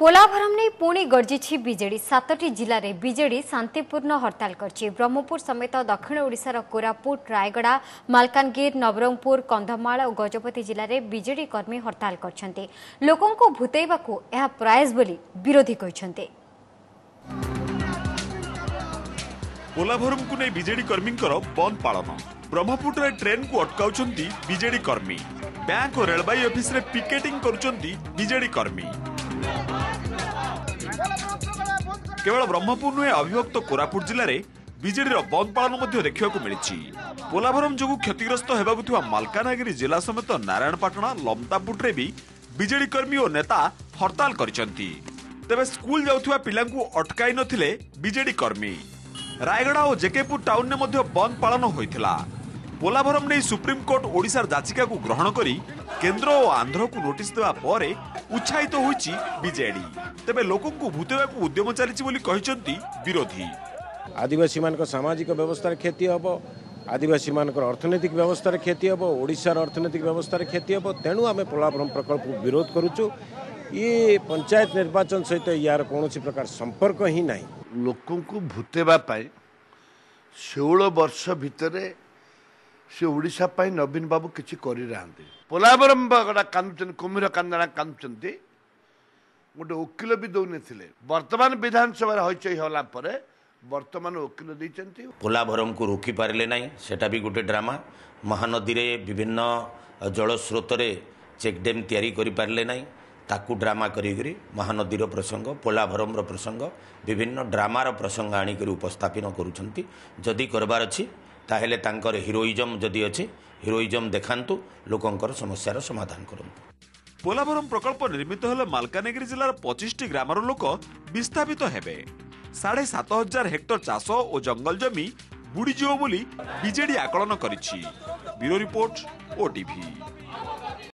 पोलाभरम नहीं पुणी गर्जी विजेडी 7टी जिले में विजेडी शांतिपूर्ण हड़ताल करछि। ब्रह्मपुर समेत दक्षिण ओडिशार कोरापुट, रायगड़ा, मालकानगिरी, नवरंगपुर, कंधमाल और गजपति जिले में विजेडी कर्मी हड़ताल करछन्ते। लोकों को भूतैबाकू यह प्रयास बोली विरोधी कहछन्ते। पोलाभरम को नहीं विजेडी कर्मी बंद पालन। ब्रह्मपुर ट्रेन को अटकाउछन्ती विजेडी कर्मी। बैंक और रेलवे ऑफिस रे पिकेटिंग करुछन्ती विजेडी कर्मी। केवल ब्रह्मपुर नुहे अविभक्त कोरापुट जिले में विजेडी बंद पालन देखा मिली। पोलाभरम जो क्षतिग्रस्त होगा मालकानगिरी जिला समेत नारायणपाटना, लमतापुटे भी विजेडी कर्मी और नेता हड़ताल करिसेंती। तेबे स्कूल जाउथुवा पिलांकु अटकाई नथिले विजेडी कर्मी। रायगड़ा और जेकेपुर टाउन ने मध्य बंद पालन होइथिला। पोलाभरम नहीं सुप्रीमकोर्ट ओडिशार याचिका को ग्रहण करी केंद्र और आंध्र को नोटिस देवा परे उत्साहित होइछि बीजेडी। तेबे लोकों को भूतेबाकू उद्यम चलिछि बोली कहिसंती विरोधी। आदिवासी मान सामाजिक व्यवस्था क्षति हम, आदिवासी मान अर्थनैतिक व्यवस्था क्षति हम, ओडिशार अर्थनैतिक व्यवस्था क्षति हम। तेणु आम पोलाभरम प्रकल्प को विरोध करुचु। ये पंचायत निर्वाचन सहित यार कौन प्रकार संपर्क ही नहीं। लोकों को भूतेबा 16 वर्ष भितर से ओडिशा पाई नवीन बाबू किछि करि रहंते। पोलाभरम बगड़ा कांदुचन, कुमिर कांदना कांदुचंती, गोटे वकिल भी दौने थिले। वर्तमान विधानसभा हईचई होला परे वर्तमान वकिल दैचंती। पोलाभरम को रोकी पारे ना, सेटा भी गोटे ड्रामा। महानदी रे विभिन्न जल स्रोत रे चेकडेम तैयारी करि पारे ना, ताकू ड्रामा करी महानदीर प्रसंग, पोलाभरम प्रसंग, विभिन्न ड्रामार प्रसंग आनिक उपस्थापन करुछंती। जदि करबार अछि ताहेले तांकर हिरोइजम जदि अछि, हिरोइजम देखांतु, लोकंकर समस्यार समाधान करंतु। पोलाभरम प्रकल्प निर्मित हेले मालकानगिरी जिलार 25टी ग्रामर लोक विस्थापित हेबे। 7,500 हेक्टर चाष और जंगल जमी बुड़ीजिव बोली बीजेडी आकलन करिछि। Bureau report, OTV.